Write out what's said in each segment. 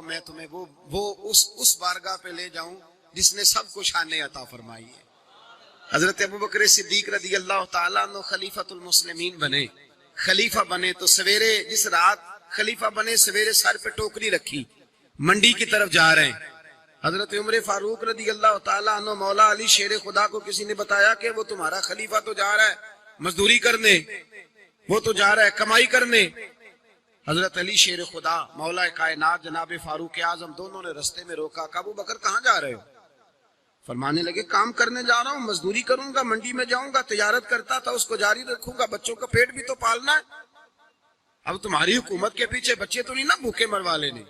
میں تمہیں وہ اس بارگاہ پہ لے جاؤں جس نے سب کو شان عطا فرمائی ہے۔ حضرت ابوبکر صدیق رضی اللہ تعالیٰ عنہ خلیفۃ المسلمین بنے، خلیفہ بنے تو سویرے جس رات خلیفہ بنے سویرے سر پہ ٹوکری رکھی، منڈی کی طرف جا رہے ہیں۔ حضرت عمر فاروق رضی اللہ تعالیٰ عنہ مولا علی شیر خدا کو کسی نے بتایا کہ وہ تمہارا خلیفہ تو جا رہا ہے مزدوری کرنے، وہ تو جا رہا ہے کمائی کرنے۔ حضرت علی شیر خدا مولا کائنات جناب فاروق اعظم دونوں نے رستے میں روکا کہ ابو بکر کہاں جا رہے ہو؟ فرمانے لگے کام کرنے جا رہا ہوں، مزدوری کروں گا، منڈی میں جاؤں گا، تجارت کرتا تھا اس کو جاری رکھوں گا، بچوں کا پیٹ بھی تو پالنا ہے۔ اب تمہاری حکومت کے پیچھے بچے تو نہیں نا بھوکے مروا لینے،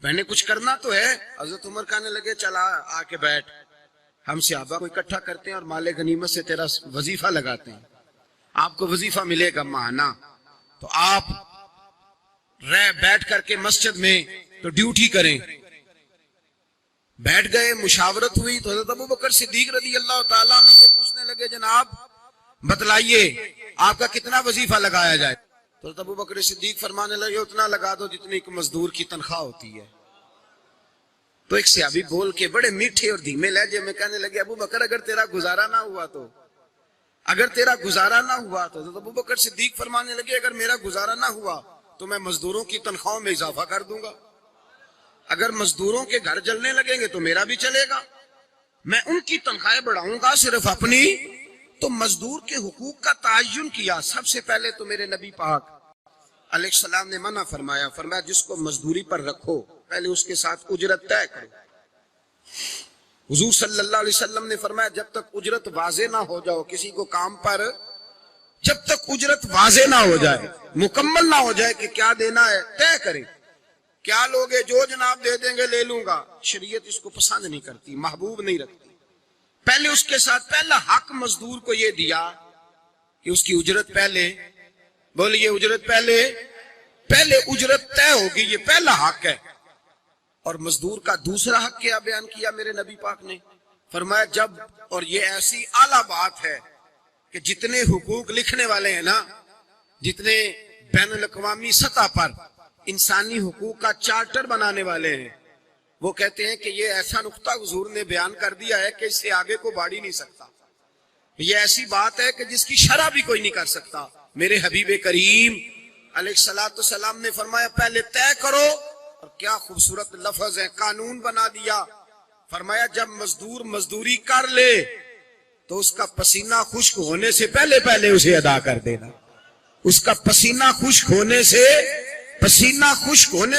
میں نے کچھ کرنا تو ہے۔ حضرت عمر کہنے لگے چلا آ کے بیٹھ، ہم صحابہ کو اکٹھا کرتے ہیں اور مال غنیمت سے تیرا وظیفہ لگاتے ہیں، آپ کو وظیفہ ملے گا ماہانہ، تو آپ بیٹھ کر کے مسجد میں تو ڈیوٹی کریں۔ بیٹھ گئے، مشاورت ہوئی تو حضرت ابوبکر صدیق رضی اللہ تعالیٰ عنہ یہ پوچھنے لگے جناب بتلائیے آپ کا کتنا وظیفہ لگایا جائے؟ تو حضرت ابوبکر صدیق فرمانے لگے اتنا لگا دو جتنی ایک مزدور کی تنخواہ ہوتی ہے۔ تو ایک صحابی بول کے بڑے میٹھے اور دھیمے لہجے میں کہنے لگے ابو بکر اگر تیرا گزارا نہ ہوا تو حضرت ابوبکر صدیق فرمانے لگے اگر میرا گزارا نہ ہوا تو میں مزدوروں کی تنخواہوں میں اضافہ کر دوں گا، اگر مزدوروں کے گھر جلنے لگیں گے تو میرا بھی چلے گا، میں ان کی تنخواہیں بڑھاؤں گا صرف اپنی۔ تو مزدور کے حقوق کا تعین کیا۔ سب سے پہلے تو میرے نبی پاک علیہ السلام نے منع فرمایا، جس کو مزدوری پر رکھو پہلے اس کے ساتھ اجرت طے کرو۔ حضور صلی اللہ علیہ وسلم نے فرمایا جب تک اجرت واضح نہ ہو جاؤ کسی کو کام پر، جب تک اجرت واضح نہ ہو جائے مکمل نہ ہو جائے کہ کیا دینا ہے طے کریں، کیا لوگے جو جناب دے دیں گے لے لوں گا، شریعت اس کو پسند نہیں کرتی، محبوب نہیں رکھتی۔ پہلے اس کے ساتھ پہلا حق مزدور کو یہ دیا کہ اس کی اجرت پہلے، بولیے اجرت پہلے اجرت طے ہوگی، یہ پہلا حق ہے۔ اور مزدور کا دوسرا حق کیا بیان کیا میرے نبی پاک نے؟ فرمایا جب، اور یہ ایسی اعلیٰ بات ہے کہ جتنے حقوق لکھنے والے ہیں نا، جتنے بین الاقوامی سطح پر انسانی حقوق کا چارٹر بنانے والے ہیں، وہ کہتے ہیں کہ یہ ایسا نقطہ حضور نے بیان کر دیا ہے کہ اس سے آگے کو بڑھ ہی نہیں سکتا، یہ ایسی بات ہے کہ جس کی شرح بھی کوئی نہیں کر سکتا۔ میرے حبیب کریم علیہ السلام نے فرمایا پہلے طے کرو، اور کیا خوبصورت لفظ ہے، قانون بنا دیا۔ فرمایا جب مزدور مزدوری کر لے تو اس کا پسینہ خشک ہونے سے پہلے اسے ادا کر دینا، اس کا پسینہ خشک ہونے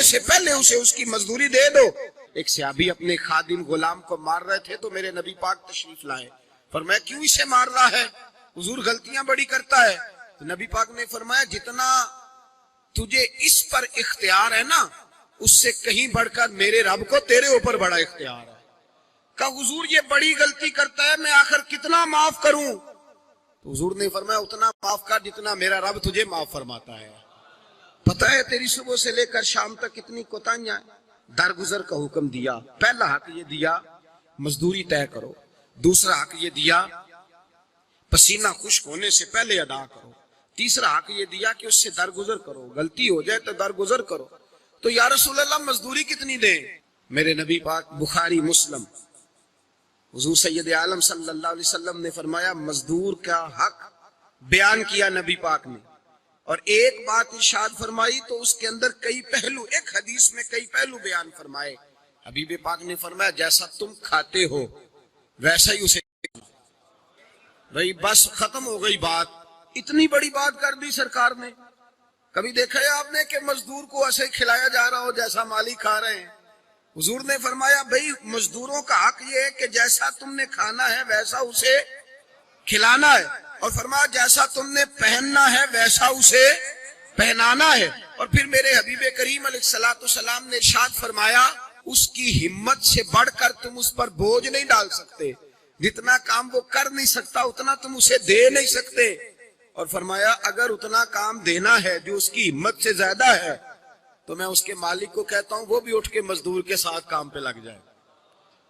سے پہلے اسے اس کی مزدوری دے دو۔ ایک صحابی اپنے خادم غلام کو مار رہے تھے تو میرے نبی پاک تشریف لائے، فرمایا کیوں اسے مار رہا ہے؟ حضور غلطیاں بڑی کرتا ہے۔ تو نبی پاک نے فرمایا جتنا تجھے اس پر اختیار ہے نا اس سے کہیں بڑھ کر میرے رب کو تیرے اوپر بڑا اختیار ہے۔ کہا حضور یہ بڑی غلطی کرتا ہے، میں آخر کتنا معاف کروں؟ تو حضور نے فرمایا اتنا معاف کر جتنا میرا رب تجھے معاف فرماتا ہے۔ پتہ ہے تیری صبح سے لے کر شام تک کتنی کوتاہیاں ہیں۔ درگزر کا حکم دیا، پہلا حق یہ دیا مزدوری طے کرو، دوسرا حق یہ دیا پسینہ خشک ہونے سے پہلے ادا کرو، تیسرا حق یہ دیا کہ اس سے درگزر کرو، غلطی ہو جائے تو درگزر کرو۔ تو یا رسول اللہ مزدوری کتنی دیں؟ میرے نبی پاک بخاری مسلم حضور سید عالم صلی اللہ علیہ وسلم نے فرمایا مزدور کا حق بیان کیا نبی پاک نے، اور ایک بات ارشاد فرمائی تو اس کے اندر کئی پہلو، ایک حدیث میں کئی پہلو بیان فرمائے۔ حبیب پاک نے فرمایا جیسا تم کھاتے ہو ویسا ہی اسے، بھئی بس ختم ہو گئی بات۔ اتنی بڑی بات کر دی سرکار نے۔ کبھی دیکھا ہے آپ نے کہ مزدور کو ایسے کھلایا جا رہا ہو جیسا مالی کھا رہے ہیں؟ حضور نے فرمایا بھئی مزدوروں کا حق یہ ہے کہ جیسا تم نے کھانا ہے ویسا اسے کھلانا ہے، اور فرمایا جیسا تم نے پہننا ہے ویسا اسے پہنانا ہے۔ اور پھر میرے حبیب کریم علیہ السلام نے ارشاد فرمایا اس کی ہمت سے بڑھ کر تم اس پر بوجھ نہیں ڈال سکتے، جتنا کام وہ کر نہیں سکتا اتنا تم اسے دے نہیں سکتے۔ اور فرمایا اگر اتنا کام دینا ہے جو اس کی ہمت سے زیادہ ہے تو میں اس کے مالک کو کہتا ہوں وہ بھی اٹھ کے مزدور کے ساتھ کام پہ لگ جائے،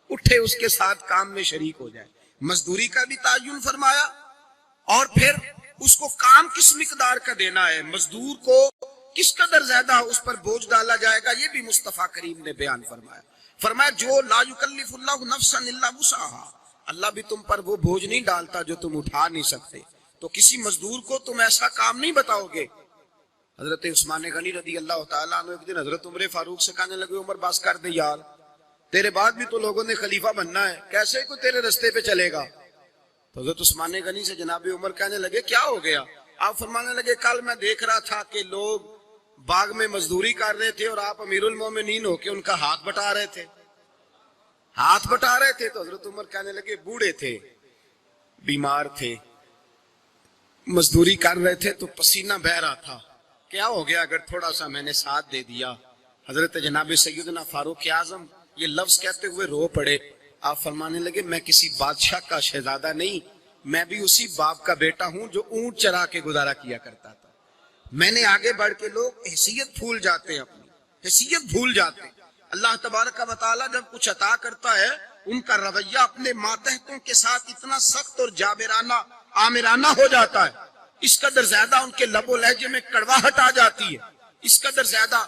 اٹھے اس کے ساتھ کام میں شریک ہو جائے۔ مزدوری کا بھی تعین فرمایا، اور پھر اس کو کام کس مقدار کا دینا ہے، مزدور کو کس قدر زیادہ اس پر بوجھ ڈالا جائے گا، یہ بھی مصطفیٰ کریم نے بیان فرمایا۔ فرمایا جو لا یکلف اللہ نفسا الا وسعها، اللہ بھی تم پر وہ بوجھ نہیں ڈالتا جو تم اٹھا نہیں سکتے، تو کسی مزدور کو تم ایسا کام نہیں بتاؤ گے۔ حضرت عثمان غنی رضی اللہ تعالیٰ عنہ ایک دن حضرت عمر فاروق سے کہنے لگے عمر بس کر دے یار، تیرے بعد بھی تو لوگوں نے خلیفہ بننا ہے، کیسے کوئی تیرے رستے پہ چلے گا؟ تو حضرت عثمان غنی سے جناب عمر کہنے لگے کیا ہو گیا؟ آپ فرمانے لگے کل میں دیکھ رہا تھا کہ لوگ باغ میں مزدوری کر رہے تھے اور آپ امیر المومنین ہو کے ان کا ہاتھ بٹا رہے تھے، ہاتھ بٹا رہے تھے۔ تو حضرت عمر کہنے لگے بوڑھے تھے، بیمار تھے، مزدوری کر رہے تھے تو پسینہ بہہ رہا تھا، کیا ہو گیا اگر تھوڑا سا میں نے ساتھ دے دیا؟ حضرت جناب سیدنا فاروق اعظم یہ لفظ کہتے ہوئے رو پڑے۔ آپ فرمانے لگے میں کسی بادشاہ کا شہزادہ نہیں، میں بھی اسی باپ کا بیٹا ہوں جو اونٹ چرا کے گزارا کیا کرتا تھا۔ میں نے آگے بڑھ کے لوگ حیثیت بھول جاتے ہیں، اپنی حیثیت بھول جاتے ہیں۔ اللہ تبارک و تعالیٰ جب کچھ عطا کرتا ہے ان کا رویہ اپنے ماتحتوں کے ساتھ اتنا سخت اور جابرانہ آمرانہ ہو جاتا ہے، اس قدر زیادہ ان کے لب و لہجے میں کڑواہٹ آ جاتی ہے، اس قدر زیادہ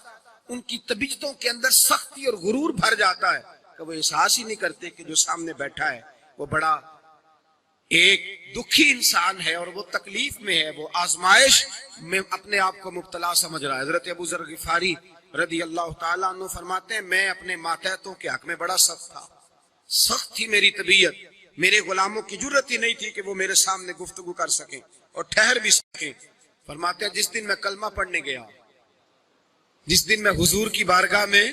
ان کی طبیعتوں کے اندر سختی اور غرور بھر جاتا ہے کہ وہ احساس ہی نہیں کرتے کہ جو سامنے بیٹھا ہے وہ بڑا ایک دکھی انسان ہے اور وہ تکلیف میں ہے، وہ آزمائش میں اپنے آپ کو مبتلا سمجھ رہا ہے۔ حضرت ابو ذر غفاری رضی اللہ تعالیٰ عنہ فرماتے ہیں میں اپنے ماتحتوں کے حق میں بڑا سخت تھا، سخت تھی میری طبیعت، میرے غلاموں کی جرت ہی نہیں تھی کہ وہ میرے سامنے گفتگو کر سکیں اور ٹھہر بھی سکیں۔ فرماتے ہیں جس دن میں کلمہ پڑھنے گیا، جس دن میں حضور کی بارگاہ میں،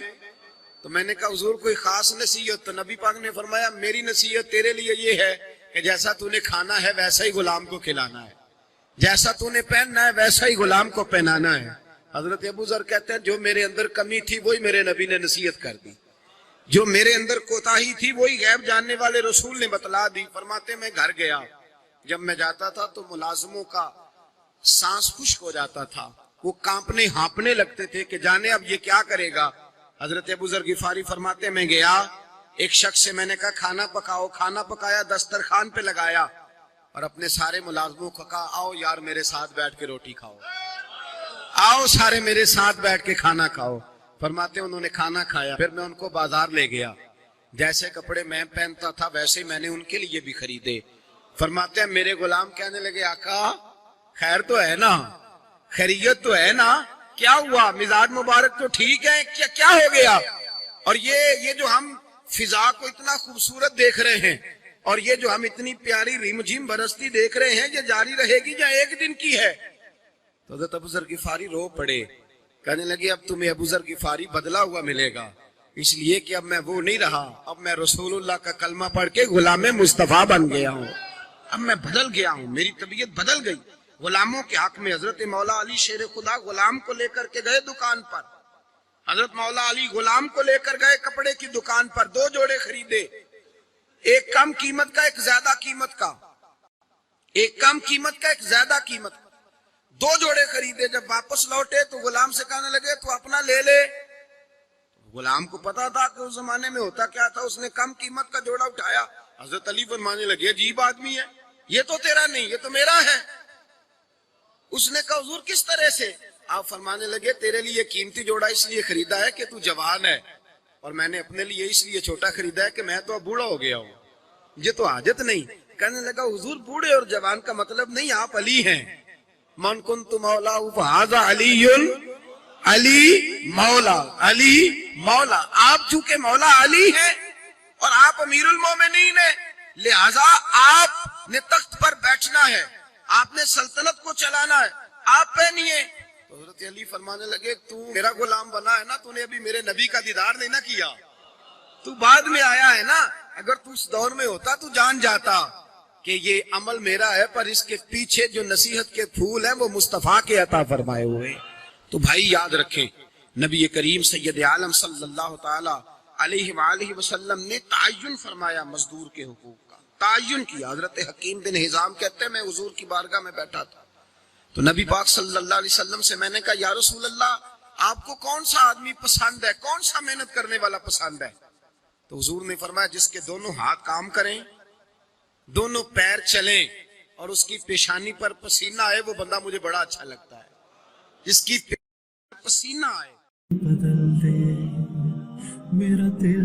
تو میں نے کہا حضور کوئی خاص نصیحت؟ تو نبی پاک نے فرمایا میری نصیحت تیرے لیے یہ ہے کہ جیسا تو نے کھانا ہے ویسا ہی غلام کو کھلانا ہے، جیسا تو نے پہننا ہے ویسا ہی غلام کو پہنانا ہے۔ حضرت ابو ذر کہتے ہیں جو میرے اندر کمی تھی وہی میرے نبی نے نصیحت کر دی، جو میرے اندر کوتاہی تھی وہی غیب جاننے والے رسول نے بتلا دی۔ فرماتے میں گھر گیا، جب میں جاتا تھا تو ملازموں کا سانس خشک ہو جاتا تھا، وہ کانپنے ہانپنے لگتے تھے کہ جانے اب یہ کیا کرے گا۔ حضرت ابو ذر غفاری فرماتے میں گیا، ایک شخص سے میں نے کہا کھانا پکاؤ، کھانا پکایا، دسترخوان پہ لگایا اور اپنے سارے ملازموں کو کہا آؤ یار میرے ساتھ بیٹھ کے روٹی کھاؤ، آؤ سارے میرے ساتھ بیٹھ کے کھانا کھاؤ۔ فرماتے انہوں نے کھانا کھایا، پھر میں ان کو بازار لے گیا، جیسے کپڑے میں پہنتا تھا ویسے میں نے ان کے لیے بھی خریدے۔ فرماتے ہیں میرے غلام کہنے لگے آقا خیر تو ہے نا، خیریت تو ہے نا، کیا ہوا؟ مزاج مبارک تو ٹھیک ہے، کیا ہو گیا؟ اور یہ جو ہم فضا کو اتنا خوبصورت دیکھ رہے ہیں اور یہ جو ہم اتنی پیاری ریم جھیم برستی دیکھ رہے ہیں یہ جاری رہے گی یا ایک دن کی ہے؟ تو حضرت ابو ذر غفاری رو پڑے، کہنے لگے اب تمہیں ابو ذر غفاری بدلا ہوا ملے گا، اس لیے کہ اب میں وہ نہیں رہا، اب میں رسول اللہ کا کلمہ پڑھ کے غلام مصطفیٰ بن گیا ہوں، اب میں بدل گیا ہوں، میری طبیعت بدل گئی۔ غلاموں کے حق میں حضرت مولا علی شیر خدا غلام کو لے کر کے گئے دکان پر، حضرت مولا علی غلام کو لے کر گئے کپڑے کی دکان پر، 2 جوڑے خریدے، ایک کم قیمت کا ایک زیادہ قیمت کا، ایک کم قیمت کا ایک زیادہ قیمت کا، 2 جوڑے خریدے۔ جب واپس لوٹے تو غلام سے کہنے لگے تو اپنا لے لے۔ غلام کو پتا تھا کہ اس زمانے میں ہوتا کیا تھا، اس نے کم قیمت کا جوڑا اٹھایا، حضرت علی فرمانے لگے عجیب آدمی ہے، یہ تو تیرا نہیں یہ تو میرا ہے۔ اس نے کہا حضور کس طرح سے؟ آپ فرمانے لگے تیرے لیے قیمتی جوڑا اس لیے خریدا ہے کہ تو جوان ہے، اور میں نے اپنے لیے اس لیے چھوٹا خریدا ہے کہ میں تو اب بوڑھا ہو گیا ہوں، یہ تو حاجت نہیں۔ کہنے لگا حضور بوڑھے اور جوان کا مطلب نہیں، آپ علی ہیں، من کنت مولا فہذا علی علی مولا، علی مولا، آپ چونکہ مولا علی ہیں اور آپ امیر المومنین ہیں، لہذا آپ نے تخت پر بیٹھنا ہے، آپ نے سلطنت کو چلانا ہے، آپ پہنیے۔ تو حضرت علی فرمانے لگے تو میرا غلام بنا ہے نا، تو نے ابھی میرے نبی کا دیدار نہیں نہ کیا، تو بعد میں آیا ہے نا، اگر تو اس دور میں ہوتا تو جان جاتا کہ یہ عمل میرا ہے، پر اس کے پیچھے جو نصیحت کے پھول ہیں وہ مصطفیٰ کے عطا فرمائے ہوئے۔ تو بھائی یاد رکھیں نبی کریم سید عالم صلی اللہ تعالی علیہ وآلہ وسلم نے تعین فرمایا مزدور کے حقوق کا، تعین کیا۔ حضرت حکیم بن حزام کہتے ہیں میں حضور کی بارگاہ میں بیٹھا تھا تو نبی پاک صلی اللہ علیہ وسلم سے میں نے کہا یا رسول اللہ آپ کو کون سا آدمی پسند ہے، کون سا محنت کرنے والا پسند ہے؟ تو حضور نے فرمایا جس کے دونوں ہاتھ کام کریں، دونوں پیر چلیں اور اس کی پیشانی پر پسینہ آئے وہ بندہ مجھے بڑا اچھا لگتا ہے، جس کی پسینہ آئے. بدل دے میرا دل